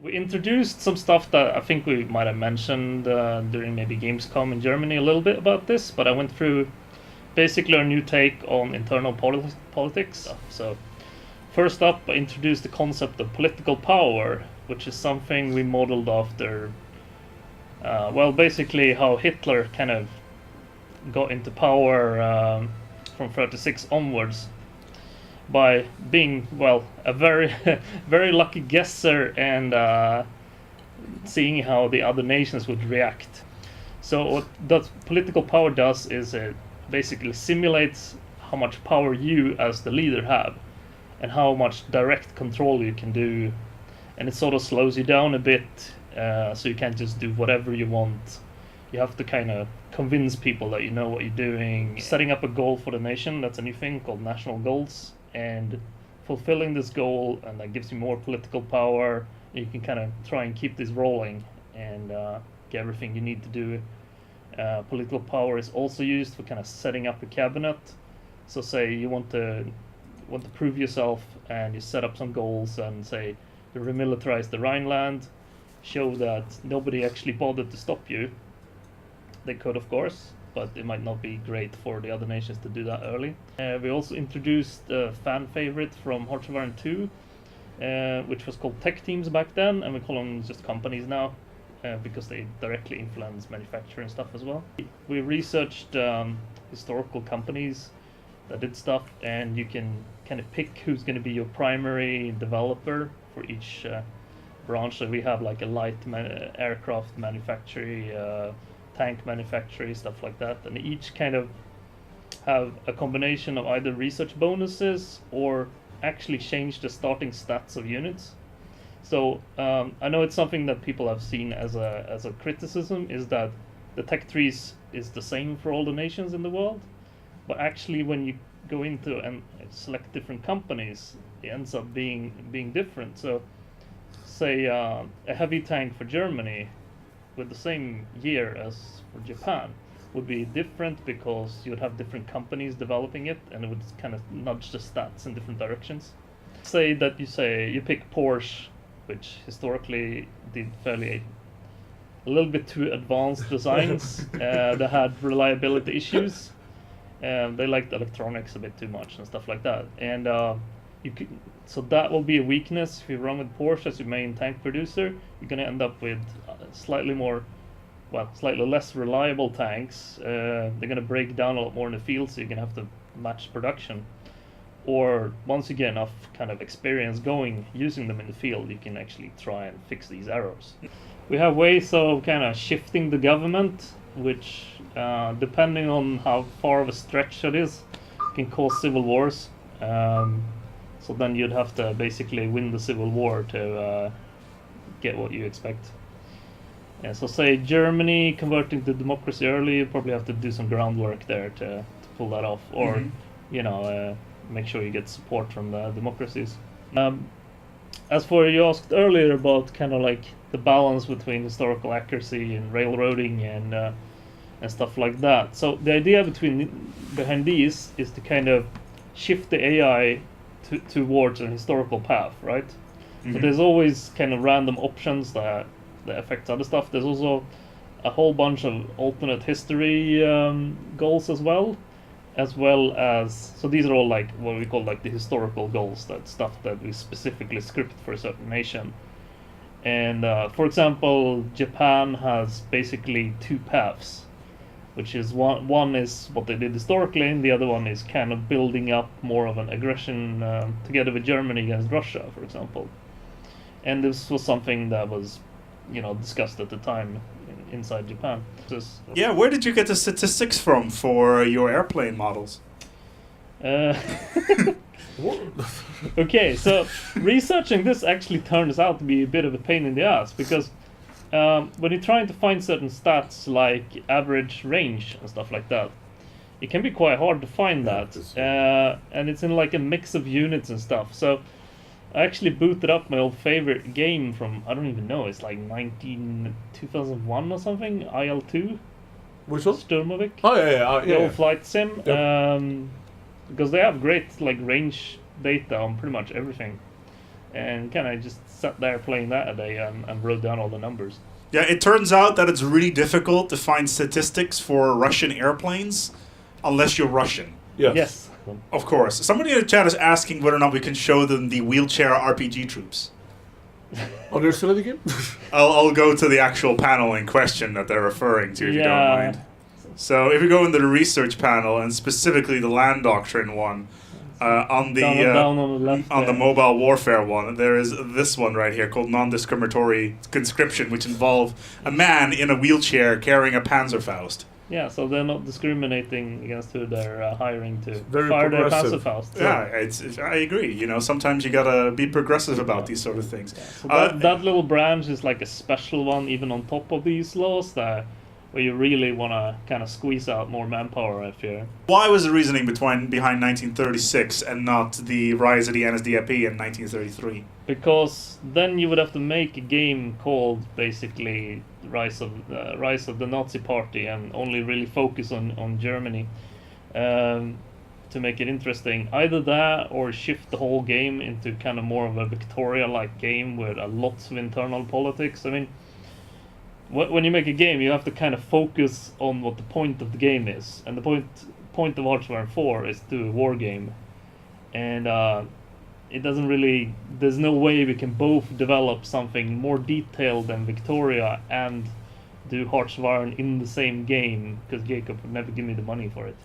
We introduced some stuff that I think we might have mentioned during maybe Gamescom in Germany a little bit about this, but I went through basically our new take on internal politics. So first up, I introduced the concept of political power, which is something we modeled after, well, basically how Hitler kind of got into power from 36 onwards by being, well, a very very lucky guesser and seeing how the other nations would react. So what that political power does is it basically simulates how much power you as the leader have and how much direct control you can do, and it sort of slows you down a bit, so you can't just do whatever you want. You have to kind of convince people that you know what you're doing. Setting up a goal for the nation, that's a new thing called national goals, and fulfilling this goal, and that gives you more political power. You can kind of try and keep this rolling and get everything you need to do. Political power is also used for kind of setting up a cabinet. So say you want to prove yourself and you set up some goals and say to remilitarize the Rhineland, show that nobody actually bothered to stop you. They could, of course, but it might not be great for the other nations to do that early. We also introduced a fan favorite from Hearts of Iron 2, which was called tech teams back then, and we call them just companies now, because they directly influence manufacturing stuff as well. We researched historical companies that did stuff, and you can kind of pick who's going to be your primary developer for each branch. So we have like a light aircraft manufacturer, tank manufacturer, stuff like that, and each kind of have a combination of either research bonuses or actually change the starting stats of units. So I know it's something that people have seen as a criticism, is that the tech trees is the same for all the nations in the world, but actually when you go into and select different companies, it ends up being different. So say a heavy tank for Germany with the same year as for Japan would be different because you would have different companies developing it, and it would kind of nudge the stats in different directions. Say that you pick Porsche, which historically did fairly a little bit too advanced designs that had reliability issues. They liked electronics a bit too much and stuff like that. And so that will be a weakness if you run with Porsche as your main tank producer. You're going to end up with slightly less reliable tanks. They're going to break down a lot more in the field, so you're going to have to match production. Or once you get enough kind of experience using them in the field, you can actually try and fix these errors. We have ways of kind of shifting the government, which depending on how far of a stretch it is, can cause civil wars. So then you'd have to basically win the civil war to get what you expect. Yeah, so say Germany converting to democracy early, you probably have to do some groundwork there to pull that off, or make sure you get support from the democracies. As for you asked earlier about kind of like the balance between historical accuracy and railroading and stuff like that. So the idea behind these is to kind of shift the AI towards a historical path, right? Mm-hmm. But there's always kind of random options that affects other stuff. There's also a whole bunch of alternate history goals as well as, so these are all like what we call like the historical goals, that stuff that we specifically script for a certain nation. And for example, Japan has basically two paths, which is one is what they did historically, and the other one is kind of building up more of an aggression together with Germany against Russia, for example. And this was something that was discussed at the time inside Japan. Yeah, where did you get the statistics from for your airplane models? Okay, so researching this actually turns out to be a bit of a pain in the ass, because when you're trying to find certain stats like average range and stuff like that, it can be quite hard to find that, and it's in like a mix of units and stuff. So I actually booted up my old favorite game from, I don't even know, it's like 2001 or something, IL-2. Which one? Sturmovik. Oh, yeah. The old flight sim. Yep. Because they have great like range data on pretty much everything. and kind of just sat there playing that a day and wrote down all the numbers. Yeah, it turns out that it's really difficult to find statistics for Russian airplanes unless you're Russian. Yes. Of course. Somebody in the chat is asking whether or not we can show them the wheelchair RPG troops. Oh, they're still in the game? I'll go to the actual panel in question that they're referring to, if you don't mind. So if we go into the research panel, and specifically the land doctrine one, on the down on the left, on the mobile warfare one, there is this one right here called non-discriminatory conscription, which involve a man in a wheelchair carrying a Panzerfaust. Yeah, so they're not discriminating against who they're hiring to Very fire their progressive. Panzerfaust. Yeah, I agree. You know, sometimes you gotta be progressive about these sort of things. Yeah, so that little branch is like a special one, even on top of these laws, where you really want to kind of squeeze out more manpower if you're... Why was the reasoning behind 1936 and not the rise of the NSDAP in 1933? Because then you would have to make a game called basically Rise of the Nazi Party and only really focus on Germany to make it interesting. Either that or shift the whole game into kind of more of a Victoria-like game with lots of internal politics. I mean, when you make a game, you have to kind of focus on what the point of the game is, and the point of Hearts 4 is to do a war game, and it doesn't really. There's no way we can both develop something more detailed than Victoria and do Hearts in the same game, because Jacob would never give me the money for it.